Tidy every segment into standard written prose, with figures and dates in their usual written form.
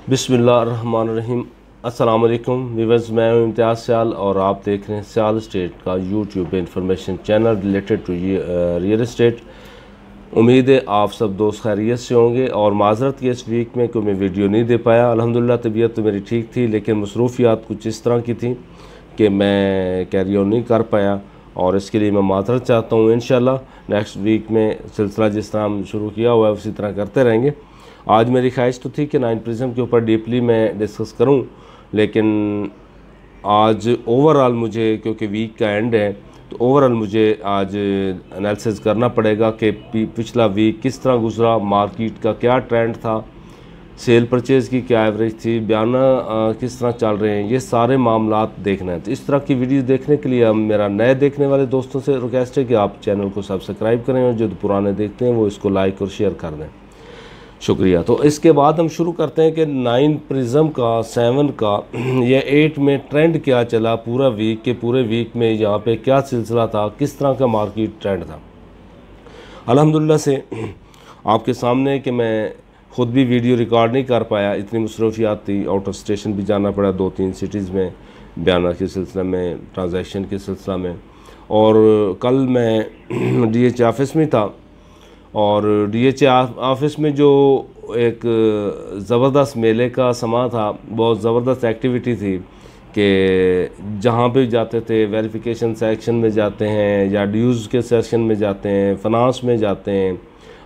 बिस्मिल्लाहिर्रहमानिर्रहीम। अस्सलाम वालेकुम व्यूअर्स, मैं हूं इम्तियाज़ सियाल और आप देख रहे हैं सियाल स्टेट का यूट्यूब पे information channel related to real estate. उम्मीद है आप सब दोस्त खैरियत से होंगे और माजरत की इस वीक में कोई मैं वीडियो नहीं दे पाया। अल्हम्दुलिल्लाह तबीयत तो मेरी ठीक थी, लेकिन मसरूफियात कुछ इस तरह की थी कि मैं कैरी ऑन नहीं कर पाया और इसके लिए मैं माजरत चाहता हूँ। इंशाल्लाह नेक्स्ट वीक में सिलसिला जिस तरह हम शुरू किया हुआ है उसी तरह करते रहेंगे। आज मेरी ख्वाहिश तो थी कि 9 प्रिज्म के ऊपर डीपली मैं डिस्कस करूं, लेकिन आज ओवरऑल मुझे, क्योंकि वीक का एंड है, तो ओवरऑल मुझे आज एनालिसिस करना पड़ेगा कि पिछला वीक किस तरह गुजरा, मार्केट का क्या ट्रेंड था, सेल परचेज़ की क्या एवरेज थी, बयाना किस तरह चल रहे हैं, ये सारे मामलात देखना है। तो इस तरह की वीडियो देखने के लिए मेरा नए देखने वाले दोस्तों से रिक्वेस्ट है कि आप चैनल को सब्सक्राइब करें और जो पुराने देखते हैं वो इसको लाइक और शेयर कर दें, शुक्रिया। तो इसके बाद हम शुरू करते हैं कि 9 प्रिज्म का, 7 का या 8 में ट्रेंड क्या चला पूरा वीक के, पूरे वीक में यहाँ पे क्या सिलसिला था, किस तरह का मार्केट ट्रेंड था। अल्हम्दुलिल्लाह से आपके सामने कि मैं ख़ुद भी वीडियो रिकॉर्ड नहीं कर पाया, इतनी मसरूफियात थी, आउट ऑफ स्टेशन भी जाना पड़ा 2-3 सिटीज़ में, बयाना के सिलसिले में, ट्रांजैक्शन के सिलसिला में। और कल मैं DH ऑफिस में था और DH ऑफिस में जो एक ज़बरदस्त मेले का समा था, बहुत ज़बरदस्त एक्टिविटी थी कि जहाँ पे जाते थे, वेरिफिकेशन सेक्शन में जाते हैं या ड्यूज़ के सेक्शन में जाते हैं, फाइनेंस में जाते हैं,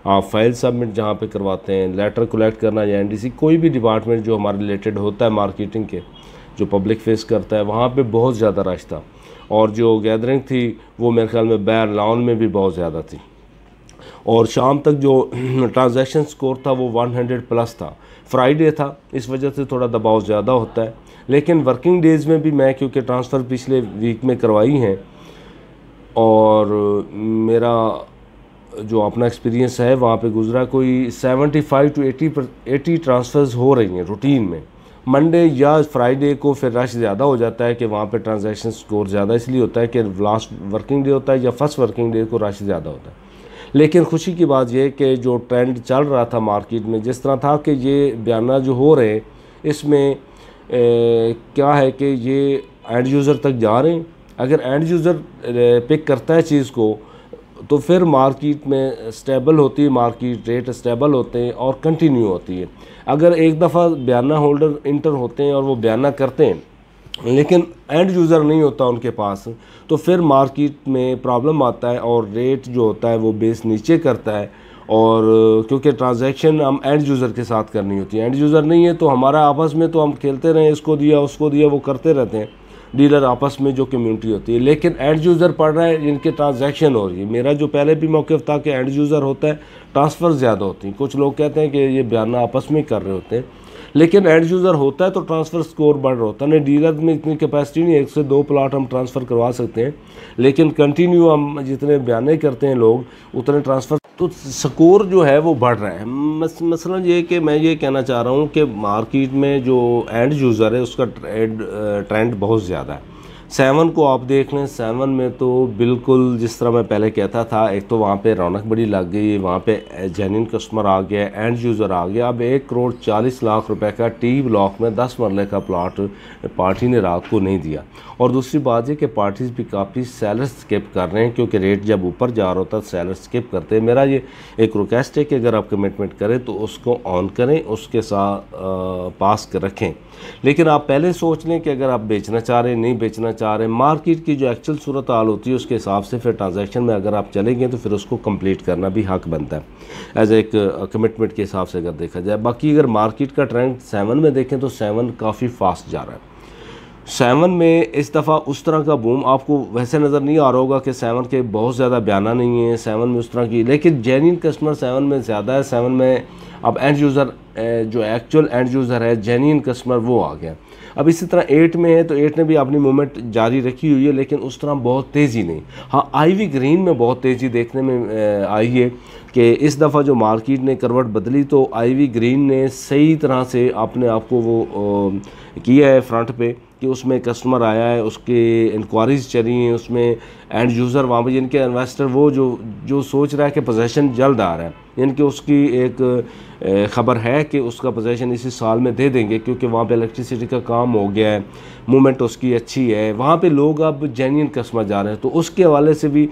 आप फाइल सबमिट जहाँ पे करवाते हैं, लेटर कलेक्ट करना या NDC, कोई भी डिपार्टमेंट जो हमारे रिलेटेड होता है मार्केटिंग के, जो पब्लिक फेस करता है, वहाँ पे बहुत ज़्यादा रश था। और जो गैदरिंग थी वो मेरे ख्याल में बैर लॉन में भी बहुत ज़्यादा थी। और शाम तक जो ट्रांजैक्शन स्कोर था वो 100 प्लस था। फ्राइडे था, इस वजह से थोड़ा दबाव ज़्यादा होता है, लेकिन वर्किंग डेज़ में भी मैं, क्योंकि ट्रांसफ़र पिछले वीक में करवाई हैं और मेरा जो अपना एक्सपीरियंस है वहाँ पे गुजरा, कोई 75 to 80 ट्रांसफ़र्स हो रही हैं रूटीन में। मंडे या फ्राइडे को फिर रश ज़्यादा हो जाता है कि वहाँ पे ट्रांजैक्शन स्कोर ज़्यादा इसलिए होता है कि लास्ट वर्किंग डे होता है या फर्स्ट वर्किंग डे को रश ज़्यादा होता है। लेकिन खुशी की बात यह कि जो ट्रेंड चल रहा था मार्केट में, जिस तरह था कि ये बयाना जो हो रहे हैं इसमें क्या है कि ये एंड यूज़र तक जा रहे हैं। अगर एंड यूज़र पिक करता है चीज़ को तो फिर मार्केट में स्टेबल होती है, मार्केट रेट स्टेबल होते हैं और कंटिन्यू होती है। अगर एक दफ़ा बयाना होल्डर इंटर होते हैं और वो बयाना करते हैं लेकिन एंड यूज़र नहीं होता उनके पास, तो फिर मार्केट में प्रॉब्लम आता है और रेट जो होता है वो बेस नीचे करता है। और क्योंकि ट्रांजैक्शन हम एंड यूज़र के साथ करनी होती है, एंड यूज़र नहीं है तो हमारा आपस में तो हम खेलते रहें, इसको दिया उसको दिया, वो करते रहते हैं डीलर आपस में जो कम्युनिटी होती है। लेकिन एंड यूज़र पढ़ रहा है, जिनके ट्रांजैक्शन हो रही है। मेरा जो पहले भी मौक़िफ़ था कि एंड यूज़र होता है, ट्रांसफ़र ज़्यादा होती हैं। कुछ लोग कहते हैं कि ये बयाना आपस में कर रहे होते हैं, लेकिन एंड यूज़र होता है तो ट्रांसफ़र स्कोर बढ़ रहा होता है। नहीं, डीलर में इतनी कैपेसिटी नहीं है, 1 से 2 प्लाट हम ट्रांसफ़र करवा सकते हैं, लेकिन कंटिन्यू हम जितने बयाने करते हैं लोग उतने ट्रांसफ़र, तो स्कोर जो है वो बढ़ रहा है। मसलन ये कि मैं ये कहना चाह रहा हूँ कि मार्केट में जो एंड यूज़र है उसका ट्रेंड बहुत ज़्यादा है। 7 को आप देख लें, 7 में तो बिल्कुल जिस तरह मैं पहले कहता था, एक तो वहाँ पे रौनक बड़ी लग गई, वहाँ पे जेन्युइन कस्टमर आ गया, एंड यूज़र आ गया। अब 1,40,00,000 रुपए का टी ब्लॉक में 10 मरले का प्लाट पार्टी ने रात को नहीं दिया। और दूसरी बात है कि पार्टीज़ भी काफ़ी सेलर स्किप कर रहे हैं, क्योंकि रेट जब ऊपर जा रहा होता है सेलर स्किप करते हैं। मेरा ये एक रिक्वेस्ट है कि अगर आप कमिटमेंट करें तो उसको ऑन करें, उसके साथ पास कर रखें। लेकिन आप पहले सोच लें कि अगर आप बेचना चाह रहे हैं, नहीं बेचना चाह रहे हैं, मार्केट की जो एक्चुअल सूरत हाल होती है उसके हिसाब से फिर ट्रांजैक्शन में अगर आप चलेंगे तो फिर उसको कंप्लीट करना भी हक बनता है एज एक कमिटमेंट के हिसाब से अगर देखा जाए। बाकी अगर मार्केट का ट्रेंड 7 में देखें तो 7 काफ़ी फास्ट जा रहा है। 7 में इस दफ़ा उस तरह का बूम आपको वैसे नज़र नहीं आ रहा होगा कि 7 के बहुत ज़्यादा बयाना नहीं है 7 में उस तरह की, लेकिन जेन्युइन कस्टमर 7 में ज़्यादा है। 7 में अब एंड यूज़र जो एक्चुअल एंड यूज़र है, जेन्युइन कस्टमर, वो आ गया। अब इसी तरह 8 में है तो 8 ने भी अपनी मूवमेंट जारी रखी हुई है, लेकिन उस तरह बहुत तेज़ी नहीं। हाँ, आईवी ग्रीन में बहुत तेज़ी देखने में आई है कि इस दफ़ा जो मार्केट ने करवट बदली तो आईवी ग्रीन ने सही तरह से अपने आप को वो किया है फ्रंट पे कि उसमें कस्टमर आया है, उसके इंक्वायरीज़ चली हैं, उसमें एंड यूज़र वहाँ पर जिनके इन्वेस्टर वो जो सोच रहा है कि पोजेसन जल्द आ रहा है, यानी कि उसकी एक ख़बर है कि उसका पोजीशन इसी साल में दे देंगे, क्योंकि वहाँ पे इलेक्ट्रिसिटी का काम हो गया है, मूवमेंट उसकी अच्छी है, वहाँ पे लोग अब जेन्युइन कस्टमर जा रहे हैं। तो उसके हवाले से भी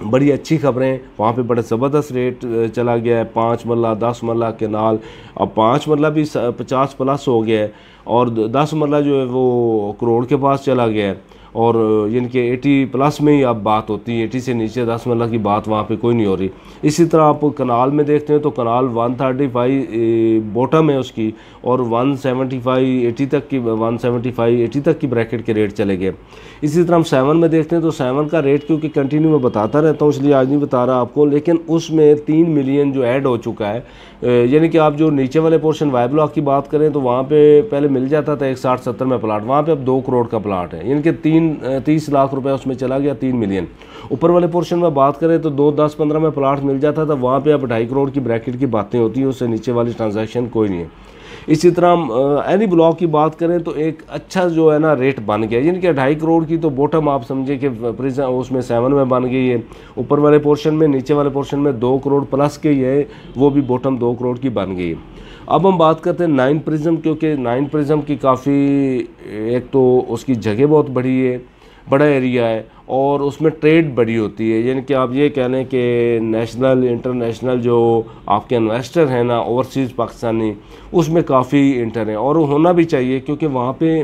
बड़ी अच्छी खबरें, वहाँ पे बड़ा ज़बरदस्त रेट चला गया है। 5 मरला 10 मरला केनाल, अब 5 मरला भी 50 प्लस हो गया है, और 10 मरला जो है वो करोड़ के पास चला गया है। और यानी कि 80 प्लस में ही अब बात होती है, 80 से नीचे 10 मरला की बात वहाँ पे कोई नहीं हो रही। इसी तरह आप कनाल में देखते हैं तो कनाल 135 बॉटम है उसकी, और 175 80 तक की 175 80 तक की ब्रैकेट के रेट चले गए। इसी तरह हम 7 में देखते हैं तो 7 का रेट, क्योंकि कंटिन्यू मैं बताता रहता हूँ इसलिए आज नहीं बता रहा आपको, लेकिन उसमें 3 मिलियन जो ऐड हो चुका है। यानी कि आप जो नीचे वाले पोर्शन वाई ब्लॉक की बात करें तो वहाँ पे पहले मिल जाता था 160-70 में प्लाट, वहाँ पे अब 2 करोड़ का प्लाट है, यानी कि 30 लाख रुपए उसमें चला गया, 3 मिलियन। ऊपर वाले पोर्शन में बात करें तो 2, 10, 15 में प्लाट मिल जाता था, वहाँ पे अब 2.5 करोड़ की ब्रैकेट की बातें होती हैं, उससे नीचे वाली ट्रांजैक्शन कोई नहीं है। इसी तरह हम एनी ब्लॉक की बात करें तो एक अच्छा जो है ना रेट बन गया, यानी कि 2.5 करोड़ की तो बॉटम आप समझे कि प्रिज्म उसमें 7 में बन गई है, ऊपर वाले पोर्शन में, नीचे वाले पोर्शन में 2 करोड़ प्लस के ही है, वो भी बॉटम 2 करोड़ की बन गई है। अब हम बात करते हैं 9 प्रिज्म, क्योंकि 9 प्रिज्म की काफ़ी, एक तो उसकी जगह बहुत बड़ी है, बड़ा एरिया है, और उसमें ट्रेड बड़ी होती है, यानी कि आप ये कह लें कि नेशनल इंटरनेशनल जो आपके इन्वेस्टर हैं ना ओवरसीज़ पाकिस्तानी, उसमें काफ़ी इंटर हैं, और होना भी चाहिए, क्योंकि वहाँ पे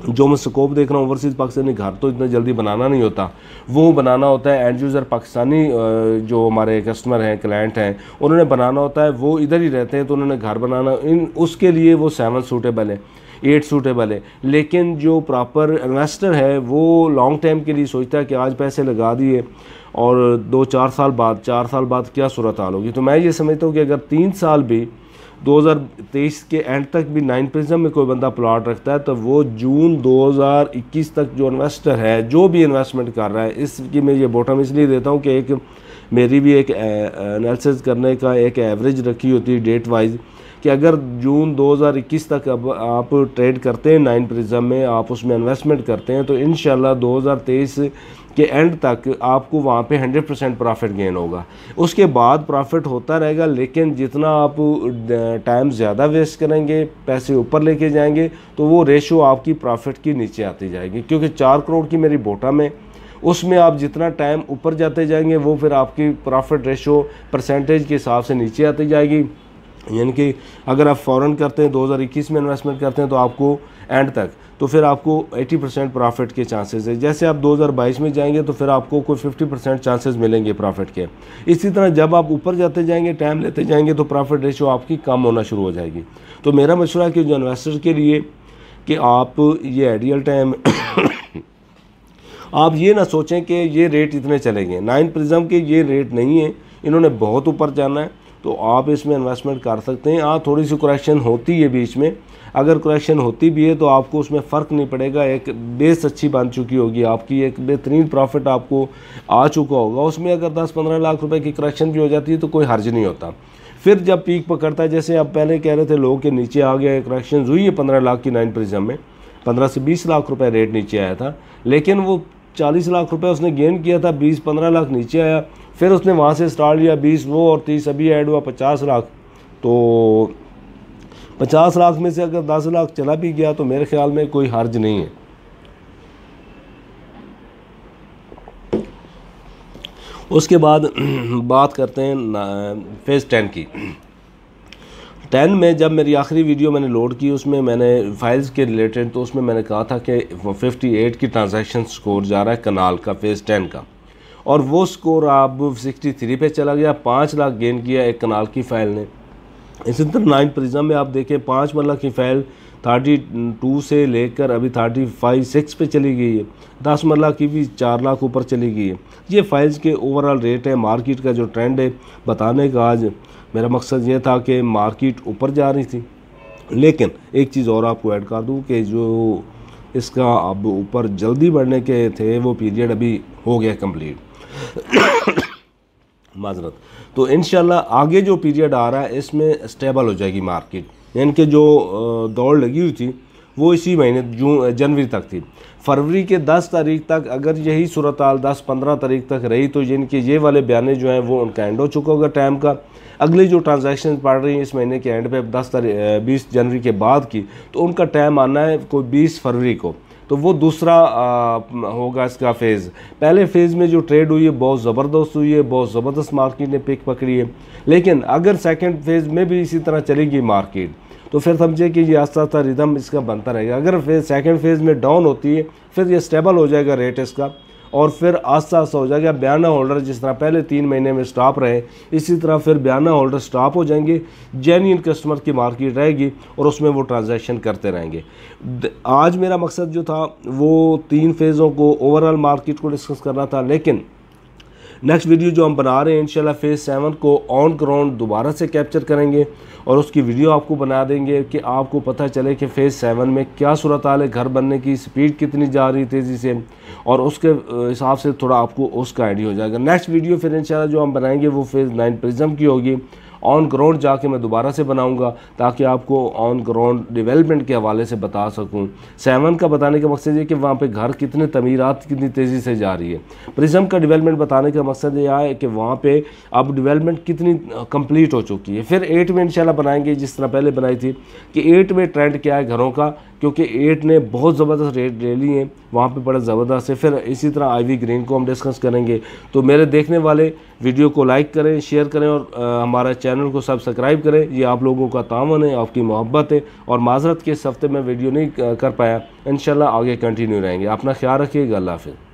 जो मैं स्कोप देख रहा हूँ ओवरसीज़ पाकिस्तानी घर तो इतना जल्दी बनाना नहीं होता, वो बनाना होता है एंड यूज़र पाकिस्तानी जो हमारे कस्टमर हैं, क्लाइंट हैं, उन्होंने बनाना होता है, वो इधर ही रहते हैं तो उन्होंने घर बनाना, उसके लिए वो 7 सूटेबल है, 8 सूटेबल है। लेकिन जो प्रॉपर इन्वेस्टर है वो लॉन्ग टाइम के लिए सोचता है कि आज पैसे लगा दिए और 2-4 साल बाद, 4 साल बाद क्या सूरत हाल होगी। तो मैं ये समझता हूँ कि अगर 3 साल भी 2023 के एंड तक भी 9 प्रिज्म में कोई बंदा प्लॉट रखता है तो वो जून 2021 तक जो इन्वेस्टर है, जो भी इन्वेस्टमेंट कर रहा है, इसकी मैं ये बॉटम इसलिए देता हूँ कि एक मेरी भी एक एनालिसिस करने का एक एवरेज रखी होती है डेट वाइज, कि अगर जून 2021 तक अब आप ट्रेड करते हैं 9 प्रिज्म में, आप उसमें इन्वेस्टमेंट करते हैं, तो इंशाल्लाह 2023 के एंड तक आपको वहाँ पे 100% प्रॉफिट गेन होगा। उसके बाद प्रॉफिट होता रहेगा, लेकिन जितना आप टाइम ज़्यादा वेस्ट करेंगे, पैसे ऊपर लेके जाएंगे, तो वो रेशो आपकी प्रॉफिट की नीचे आती जाएगी। क्योंकि 4 करोड़ की मेरी बॉटम है, उसमें आप जितना टाइम ऊपर जाते जाएंगे वो फिर आपकी प्रॉफिट रेशो परसेंटेज के हिसाब से नीचे आती जाएगी। यानी कि अगर आप फ़ौरन करते हैं 2021 में इन्वेस्टमेंट करते हैं तो आपको एंड तक, तो फिर आपको 80% प्रॉफिट के चांसेस है। जैसे आप 2022 में जाएंगे तो फिर आपको कोई 50% चांसेस मिलेंगे प्रॉफिट के। इसी तरह जब आप ऊपर जाते जाएंगे, टाइम लेते जाएंगे, तो प्रॉफिट रेशो आपकी कम होना शुरू हो जाएगी। तो मेरा मशवरा है कि जो इन्वेस्टर के लिए कि आप ये आइडियल टाइम आप ये ना सोचें कि ये रेट इतने चलेंगे, 9 प्रिज्म के ये रेट नहीं है, इन्होंने बहुत ऊपर जाना है, तो आप इसमें इन्वेस्टमेंट कर सकते हैं। हाँ, थोड़ी सी करेक्शन होती है बीच में, अगर करेक्शन होती भी है तो आपको उसमें फ़र्क नहीं पड़ेगा, एक बेस अच्छी बन चुकी होगी आपकी, एक बेहतरीन प्रॉफिट आपको आ चुका होगा। उसमें अगर 10-15 लाख रुपए की करेक्शन भी हो जाती है तो कोई हर्ज नहीं होता। फिर जब पीक पकड़ता है, जैसे आप पहले कह रहे थे लोगों के नीचे आ गया, करेक्शन हुई है 15 लाख की 9 प्रिज्म में, 15 से 20 लाख रुपए रेट नीचे आया था, लेकिन वो 40 लाख रुपए उसने गेन किया था, 20-15 लाख नीचे आया, फिर उसने वहाँ से स्टार्ट लिया 20 वो और 30 अभी ऐड हुआ 50 लाख। तो 50 लाख में से अगर 10 लाख चला भी गया तो मेरे ख्याल में कोई हर्ज नहीं है। उसके बाद बात करते हैं फेज़ 10 की। 10 में जब मेरी आखिरी वीडियो मैंने लोड की, उसमें मैंने फाइल्स के रिलेटेड, तो उसमें मैंने कहा था कि 58 की ट्रांजैक्शन स्कोर जा रहा है कनाल का फेज़ 10 का, और वो स्कोर अब 63 पे चला गया। 5 लाख गेन किया एक कनाल की फ़ाइल ने। इसी तरह 9 प्रिज्म में आप देखें 5 मरला की फ़ाइल 32 से लेकर अभी 35-6 पे चली गई है। 10 मरला की भी 4 लाख ऊपर चली गई है। ये फाइल्स के ओवरऑल रेट है, मार्केट का जो ट्रेंड है बताने का। आज मेरा मकसद ये था कि मार्केट ऊपर जा रही थी, लेकिन एक चीज़ और आपको ऐड कर दूं कि जो इसका अब ऊपर जल्दी बढ़ने के थे वो पीरियड अभी हो गया कंप्लीट माजरत। तो इंशाल्लाह आगे जो पीरियड आ रहा है इसमें स्टेबल हो जाएगी मार्केट, यानी कि जो दौड़ लगी हुई थी वो इसी महीने जनवरी तक थी। फरवरी के 10 तारीख तक अगर यही सूरत हाल 10-15 तारीख तक रही तो यानी कि ये वाले बयाने जो हैं वो उनका एंड हो चुका होगा टाइम का। अगली जो ट्रांजैक्शन पड़ रही हैं इस महीने के एंड पे 20 जनवरी के बाद की, तो उनका टाइम आना है कोई 20 फरवरी को। तो वो दूसरा होगा इसका फेज़। पहले फेज़ में जो ट्रेड हुई है बहुत ज़बरदस्त हुई है, बहुत ज़बरदस्त मार्केट ने पिक पकड़ी है। लेकिन अगर सेकंड फेज़ में भी इसी तरह चलेगी मार्केट तो फिर समझे कि ये आस्ता आस्ता रिदम इसका बनता रहेगा। अगर सेकंड फेज़ में डाउन होती है फिर ये स्टेबल हो जाएगा रेट इसका, और फिर आस्ता आस्ता हो जाएगा। बयाना होल्डर जिस तरह पहले 3 महीने में स्टॉप रहे, इसी तरह फिर बयाना होल्डर स्टॉप हो जाएंगे, जेन्युइन कस्टमर की मार्केट रहेगी और उसमें वो ट्रांजैक्शन करते रहेंगे। आज मेरा मकसद जो था वो 3 फेज़ों को ओवरऑल मार्केट को डिस्कस करना था, लेकिन नेक्स्ट वीडियो जो हम बना रहे हैं इंशाल्लाह फेज़ 7 को ऑन ग्राउंड दोबारा से कैप्चर करेंगे और उसकी वीडियो आपको बना देंगे कि आपको पता चले कि फेज़ 7 में क्या सूरत हाल है, घर बनने की स्पीड कितनी जा रही तेज़ी से, और उसके हिसाब से थोड़ा आपको उसका आइडिया हो जाएगा। नेक्स्ट वीडियो फिर इंशाल्लाह जो हम बनाएंगे वो फेज़ 9 प्रिज्म की होगी। ऑन ग्राउंड जाके मैं दोबारा से बनाऊंगा ताकि आपको ऑन ग्राउंड डेवलपमेंट के हवाले से बता सकूं। 7 का बताने का मकसद ये कि वहाँ पे घर कितने तमीरात कितनी तेज़ी से जा रही है। प्रिज्म का डेवलपमेंट बताने का मकसद ये है कि वहाँ पे अब डेवलपमेंट कितनी कंप्लीट हो चुकी है। फिर 8 में इंशाल्लाह बनाएंगे जिस तरह पहले बनाई थी कि 8 में ट्रेंड क्या है घरों का, क्योंकि 8 ने बहुत ज़बरदस्त रेट ले लिए हैं, वहाँ पे बड़ा ज़बरदस्त है। फिर इसी तरह आईवी ग्रीन को हम डिस्कस करेंगे। तो मेरे देखने वाले वीडियो को लाइक करें, शेयर करें और हमारा चैनल को सब्सक्राइब करें। ये आप लोगों का तावन है, आपकी मोहब्बत है। और माजरत के इस हफ्ते में वीडियो नहीं कर पाया, इंशाल्लाह आगे कंटिन्यू रहेंगे। अपना ख्याल रखिएगा। अल्लाह हाफ़िज़।